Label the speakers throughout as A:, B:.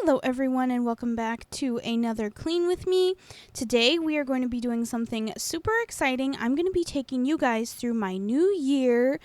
A: Hello everyone and welcome back to another Clean with me. Today we are going to be doing something super exciting. I'm going to be taking you guys through my new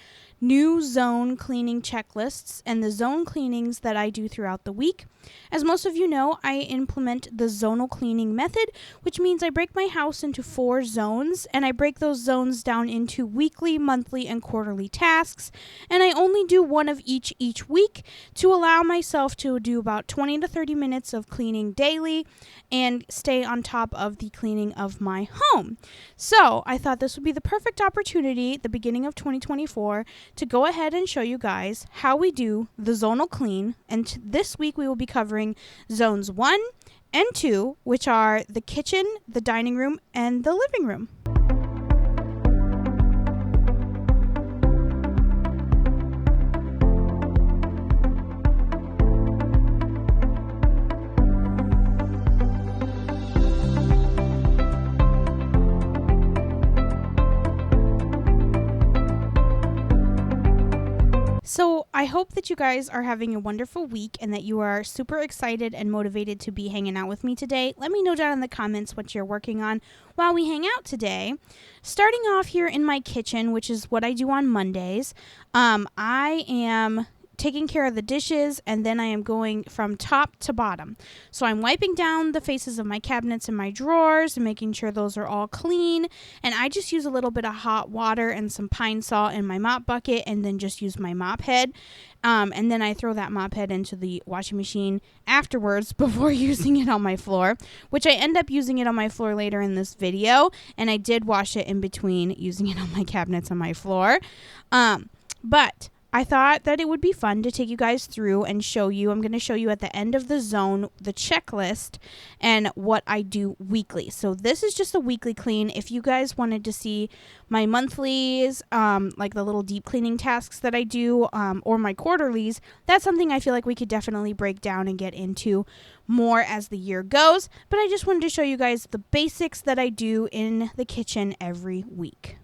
A: zone cleaning checklists and the zone cleanings that I do throughout the week. As most of you know, I implement the zonal cleaning method, which means I break my house into 4 zones, and I break those zones down into weekly, monthly, and quarterly tasks, and I only do one of each week to allow myself to do about 20 to 30 minutes of cleaning daily and stay on top of the cleaning of my home. So I thought this would be the perfect opportunity at the beginning of 2024 to go ahead and show you guys how we do the zonal clean. And this week we will be covering zones 1 and 2, which are the kitchen, the dining room, and the living room. So I hope that you guys are having a wonderful week and that you are super excited and motivated to be hanging out with me today. Let me know down in the comments what you're working on while we hang out today. Starting off here in my kitchen, which is what I do on Mondays, I am taking care of the dishes, and then I am going from top to bottom. So I'm wiping down the faces of my cabinets and my drawers and making sure those are all clean. And I just use a little bit of hot water and some pine salt in my mop bucket and then just use my mop head. And then I throw that mop head into the washing machine afterwards before using it on my floor, which I end up using it on my floor later in this video. And I did wash it in between using it on my cabinets on my floor. But I thought that it would be fun to take you guys through and show you. I'm going to show you at the end of the zone, the checklist and what I do weekly. So this is just a weekly clean. If you guys wanted to see my monthlies, like the little deep cleaning tasks that I do, or my quarterlies, that's something I feel like we could definitely break down and get into more as the year goes. But I just wanted to show you guys the basics that I do in the kitchen every week.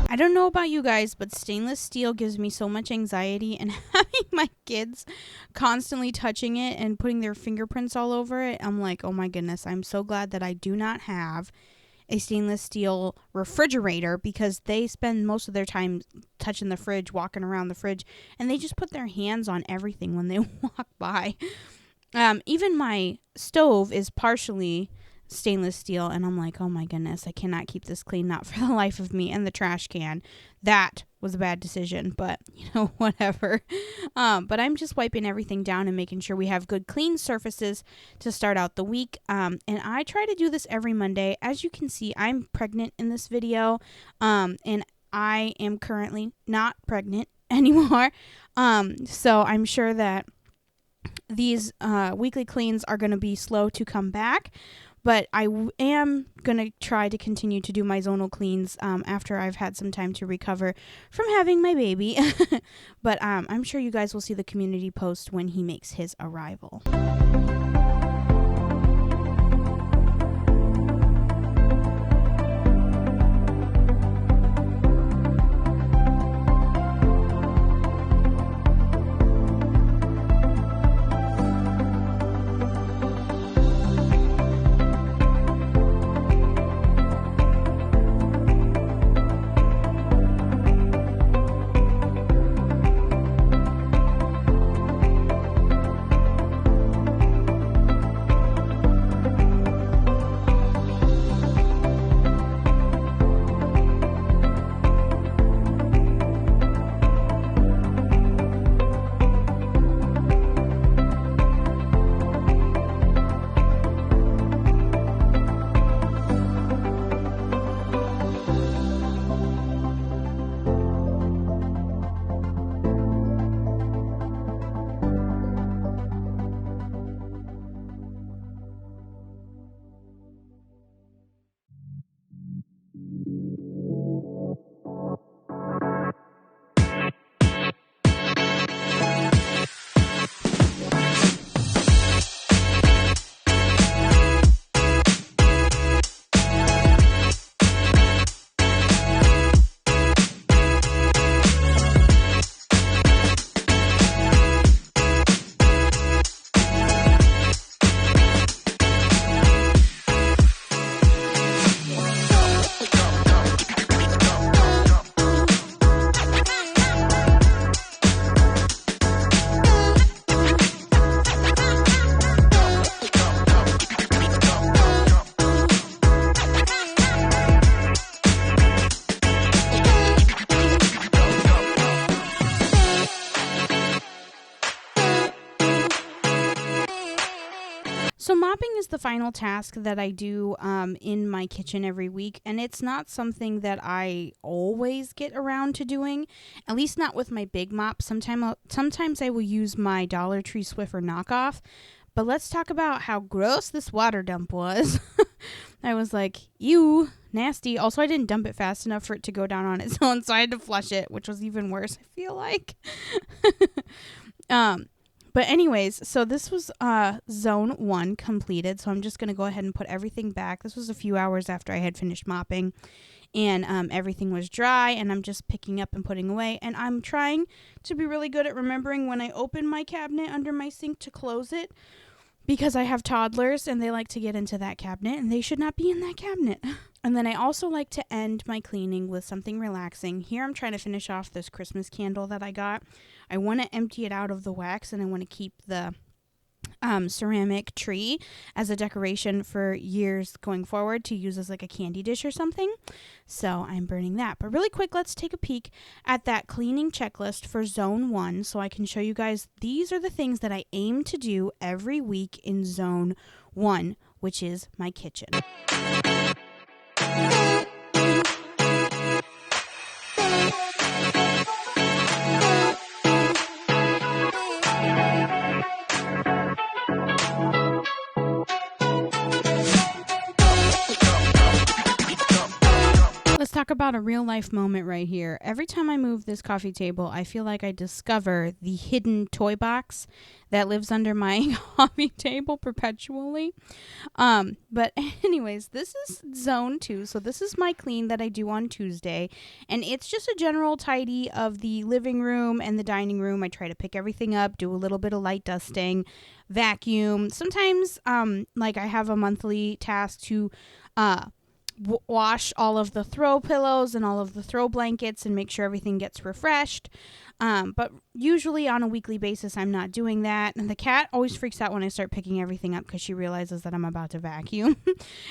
A: I don't know about you guys, but stainless steel gives me so much anxiety, and having my kids constantly touching it and putting their fingerprints all over it, I'm like, oh my goodness, I'm so glad that I do not have a stainless steel refrigerator, because they spend most of their time touching the fridge, walking around the fridge, and they just put their hands on everything when they walk by. Even my stove is partially stainless steel, and I'm like, oh my goodness, I cannot keep this clean, not for the life of me. And the trash can, that was a bad decision, but whatever. But I'm just wiping everything down and making sure we have good clean surfaces to start out the week. And I try to do this every Monday. As you can see, I'm pregnant in this video, and I am currently not pregnant anymore. So I'm sure that these weekly cleans are going to be slow to come back. But I am going to try to continue to do my zonal cleans after I've had some time to recover from having my baby. But I'm sure you guys will see the community post when he makes his arrival. So mopping is the final task that I do in my kitchen every week, and it's not something that I always get around to doing, at least not with my big mop. Sometimes I will use my Dollar Tree Swiffer knockoff, but let's talk about how gross this water dump was. I was like, ew, nasty. Also, I didn't dump it fast enough for it to go down on its own, so I had to flush it, which was even worse, I feel like. But anyways, so this was zone 1 completed. So I'm just going to go ahead and put everything back. This was a few hours after I had finished mopping. And everything was dry. And I'm just picking up and putting away. And I'm trying to be really good at remembering when I open my cabinet under my sink to close it. Because I have toddlers and they like to get into that cabinet. And they should not be in that cabinet. And then I also like to end my cleaning with something relaxing. Here I'm trying to finish off this Christmas candle that I got. I want to empty it out of the wax and I want to keep the ceramic tree as a decoration for years going forward to use as like a candy dish or something. So I'm burning that. But really quick, let's take a peek at that cleaning checklist for zone 1 so I can show you guys these are the things that I aim to do every week in zone 1, which is my kitchen. Let's talk about a real life moment right here. Every time I move this coffee table, I feel like I discover the hidden toy box that lives under my coffee table perpetually. But anyways, this is zone 2. So this is my clean that I do on Tuesday. And it's just a general tidy of the living room and the dining room. I try to pick everything up, do a little bit of light dusting, vacuum. Sometimes, like I have a monthly task to, wash all of the throw pillows and all of the throw blankets and make sure everything gets refreshed. But usually on a weekly basis, I'm not doing that. And the cat always freaks out when I start picking everything up because she realizes that I'm about to vacuum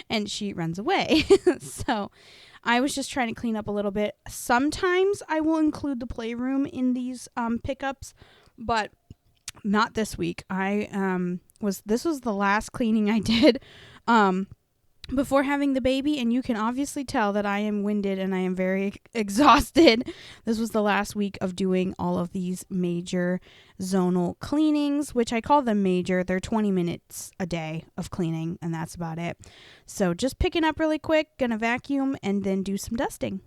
A: and she runs away. So I was just trying to clean up a little bit. Sometimes I will include the playroom in these pickups, but not this week. This was the last cleaning I did before having the baby, and you can obviously tell that I am winded and I am very exhausted. This was the last week of doing all of these major zonal cleanings, which I call them major. They're 20 minutes a day of cleaning, and that's about it. So just picking up really quick, gonna vacuum, and then do some dusting.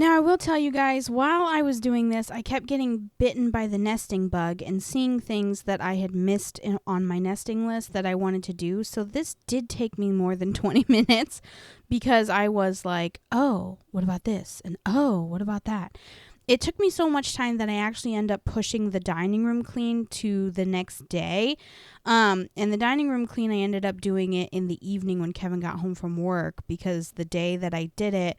A: Now, I will tell you guys, while I was doing this, I kept getting bitten by the nesting bug and seeing things that I had missed on my nesting list that I wanted to do. So this did take me more than 20 minutes because I was like, oh, what about this? And oh, what about that? it took me so much time that I actually end up pushing the dining room clean to the next day. And the dining room clean, I ended up doing it in the evening when Kevin got home from work, because the day that I did it,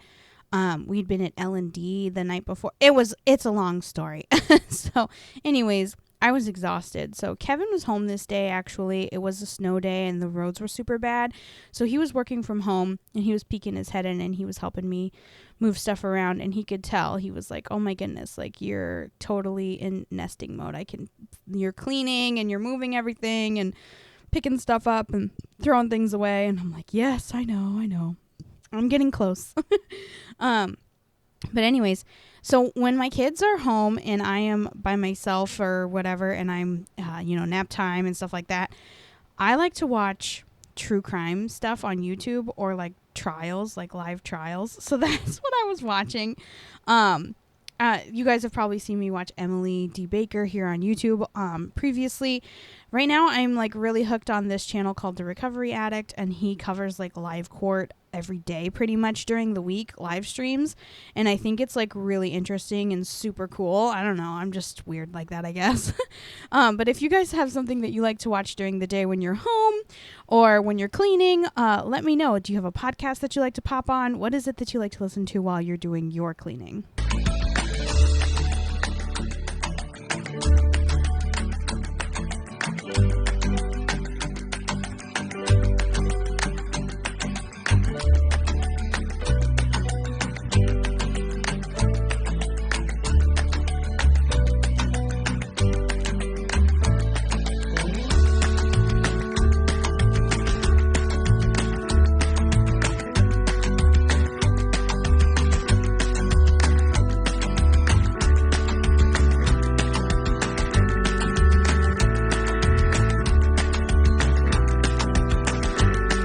A: we'd been at L&D the night before. It's a long story. So anyways, I was exhausted. So Kevin was home this day, actually. It was a snow day and the roads were super bad. So he was working from home and he was peeking his head in and he was helping me move stuff around, and he could tell. He was like, "Oh my goodness, like you're totally in nesting mode. You're cleaning and you're moving everything and picking stuff up and throwing things away." And I'm like, "Yes, I know. I'm getting close." But anyways, so when my kids are home and I am by myself or whatever, and I'm, nap time and stuff like that, I like to watch true crime stuff on YouTube, or like trials, like live trials. So that's what I was watching. You guys have probably seen me watch Emily D. Baker here on YouTube previously. Right now, I'm like really hooked on this channel called The Recovery Addict, and he covers like live court every day pretty much during the week, live streams. And I think it's like really interesting and super cool. I don't know. I'm just weird like that, I guess. But if you guys have something that you like to watch during the day when you're home or when you're cleaning, let me know. Do you have a podcast that you like to pop on? What is it that you like to listen to while you're doing your cleaning?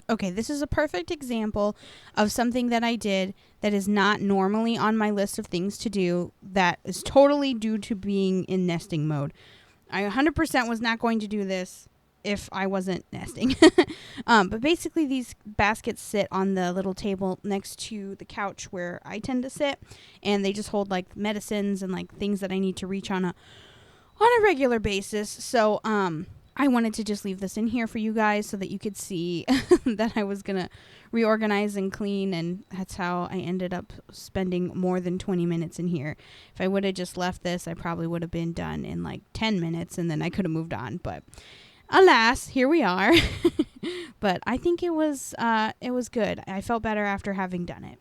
A: Okay, this is a perfect example of something that I did that is not normally on my list of things to do, that is totally due to being in nesting mode. I 100% was not going to do this if I wasn't nesting. But basically these baskets sit on the little table next to the couch where I tend to sit, and they just hold like medicines and like things that I need to reach on a regular basis. So, I wanted to just leave this in here for you guys so that you could see that I was going to reorganize and clean, and that's how I ended up spending more than 20 minutes in here. If I would have just left this, I probably would have been done in like 10 minutes, and then I could have moved on. But alas, here we are. But I think it was good. I felt better after having done it.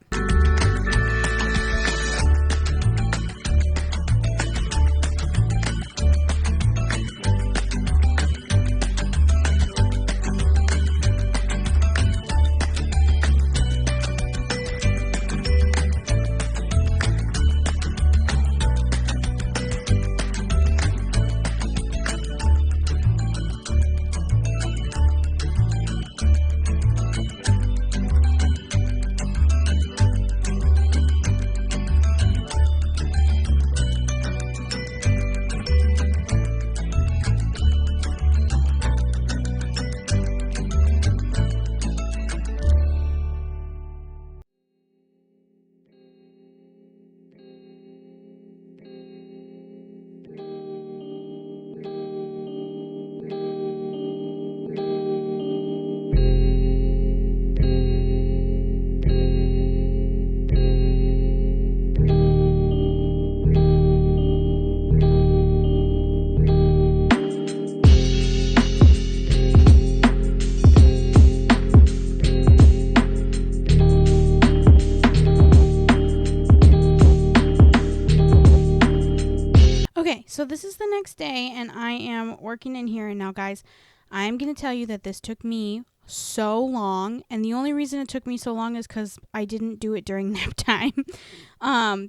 A: Okay, so this is the next day, and I am working in here. And now, guys, I am going to tell you that this took me so long, and the only reason it took me so long is because I didn't do it during nap time,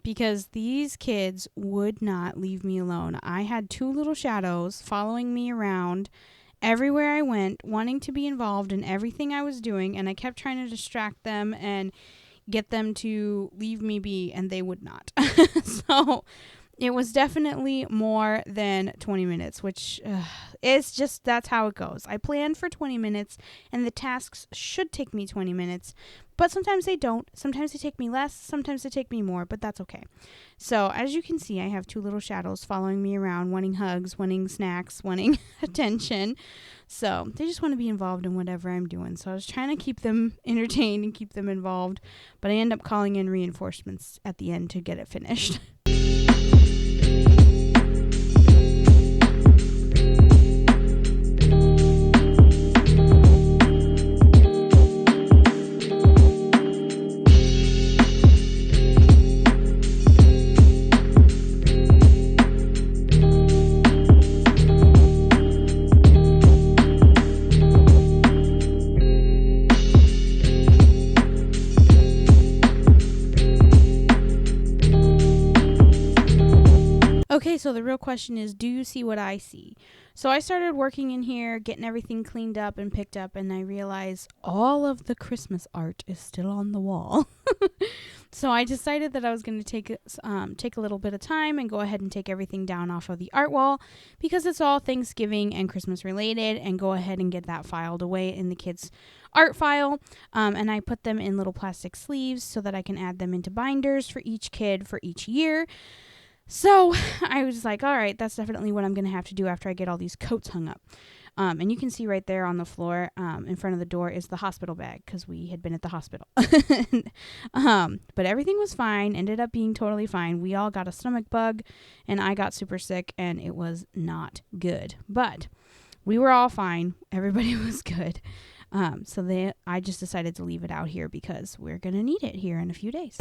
A: because these kids would not leave me alone. I had two little shadows following me around everywhere I went, wanting to be involved in everything I was doing, and I kept trying to distract them and get them to leave me be, and they would not. So It was definitely more than 20 minutes, which it's just, that's how it goes. I planned for 20 minutes and the tasks should take me 20 minutes, but sometimes they don't. Sometimes they take me less, sometimes they take me more, but that's okay. So as you can see, I have two little shadows following me around, wanting hugs, wanting snacks, wanting attention. So they just want to be involved in whatever I'm doing. So I was trying to keep them entertained and keep them involved, but I end up calling in reinforcements at the end to get it finished. Okay, so the real question is, do you see what I see? So I started working in here, getting everything cleaned up and picked up, and I realized all of the Christmas art is still on the wall. So I decided that I was going to take a little bit of time and go ahead and take everything down off of the art wall, because it's all Thanksgiving and Christmas related, and go ahead and get that filed away in the kids' art file. And I put them in little plastic sleeves so that I can add them into binders for each kid for each year. So I was like, all right, that's definitely what I'm going to have to do after I get all these coats hung up. And you can see right there on the floor in front of the door is the hospital bag, because we had been at the hospital. But everything was fine, ended up being totally fine. We all got a stomach bug, and I got super sick, and it was not good. But we were all fine. Everybody was good. I just decided to leave it out here because we're going to need it here in a few days.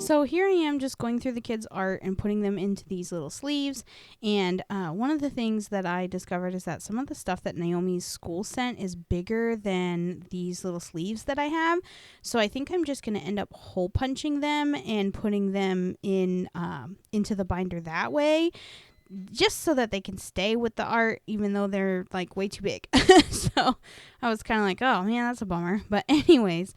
A: So here I am just going through the kids' art and putting them into these little sleeves. And one of the things that I discovered is that some of the stuff that Naomi's school sent is bigger than these little sleeves that I have. So I think I'm just going to end up hole punching them and putting them in into the binder that way, just so that they can stay with the art, even though they're like way too big. So I was kind of like, oh man, that's a bummer. But anyways,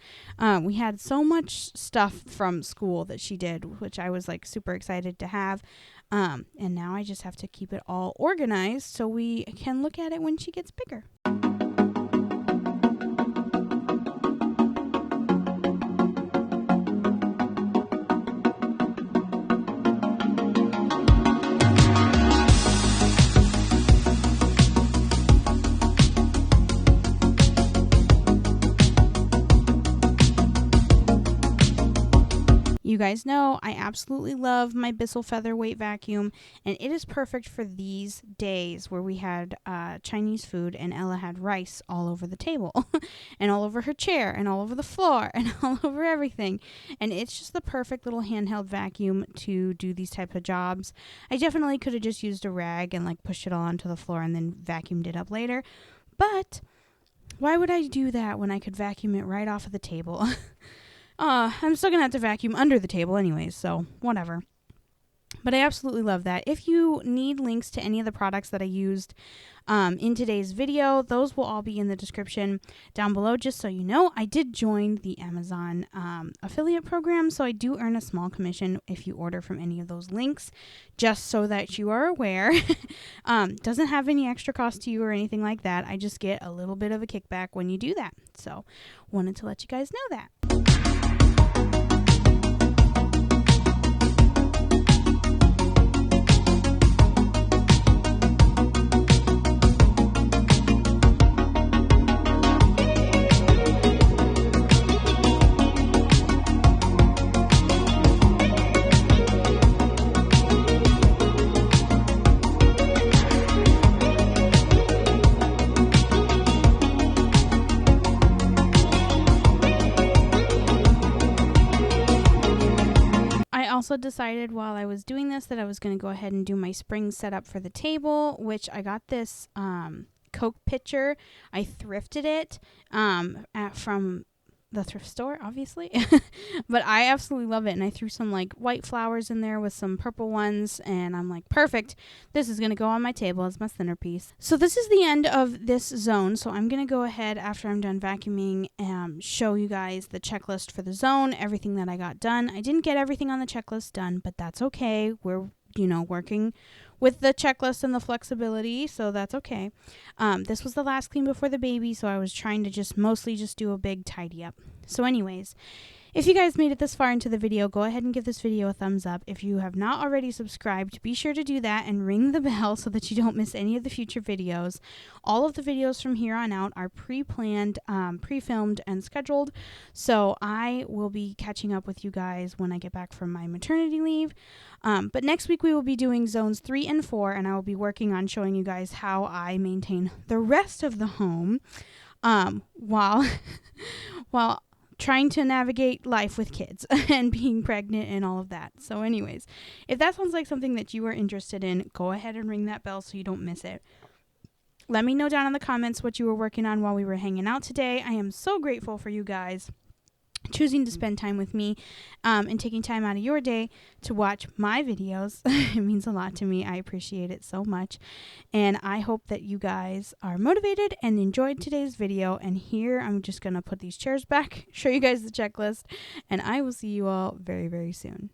A: we had so much stuff from school that she did, which I was like super excited to have. And now I just have to keep it all organized so we can look at it when she gets bigger. You guys know, I absolutely love my Bissell Featherweight vacuum, and it is perfect for these days where we had Chinese food and Ella had rice all over the table and all over her chair and all over the floor and all over everything. And it's just the perfect little handheld vacuum to do these type of jobs. I definitely could have just used a rag and like pushed it all onto the floor and then vacuumed it up later. But why would I do that when I could vacuum it right off of the table? I'm still going to have to vacuum under the table anyways, so whatever. But I absolutely love that. If you need links to any of the products that I used in today's video, those will all be in the description down below. Just so you know, I did join the Amazon affiliate program, so I do earn a small commission if you order from any of those links, just so that you are aware. Doesn't have any extra cost to you or anything like that. I just get a little bit of a kickback when you do that. So wanted to let you guys know that. I also decided while I was doing this that I was going to go ahead and do my spring setup for the table, which I got this Coke pitcher. I thrifted it from the thrift store, obviously. But I absolutely love it. And I threw some like white flowers in there with some purple ones. And I'm like, perfect. This is going to go on my table as my centerpiece. So this is the end of this zone. So I'm going to go ahead after I'm done vacuuming and show you guys the checklist for the zone, everything that I got done. I didn't get everything on the checklist done, but that's okay. We're, working with the checklist and the flexibility, so that's okay. This was the last clean before the baby, so I was trying to mostly do a big tidy up. So anyways, if you guys made it this far into the video, go ahead and give this video a thumbs up. If you have not already subscribed, be sure to do that and ring the bell so that you don't miss any of the future videos. All of the videos from here on out are pre-planned, pre-filmed, and scheduled. So I will be catching up with you guys when I get back from my maternity leave. But next week we will be doing zones 3 and 4, and I will be working on showing you guys how I maintain the rest of the home while trying to navigate life with kids and being pregnant and all of that. So anyways, if that sounds like something that you are interested in, go ahead and ring that bell so you don't miss it. Let me know down in the comments what you were working on while we were hanging out today. I am so grateful for you guys choosing to spend time with me and taking time out of your day to watch my videos. It means a lot to me. I appreciate it so much. And I hope that you guys are motivated and enjoyed today's video. And here I'm just going to put these chairs back, show you guys the checklist, and I will see you all very, very soon.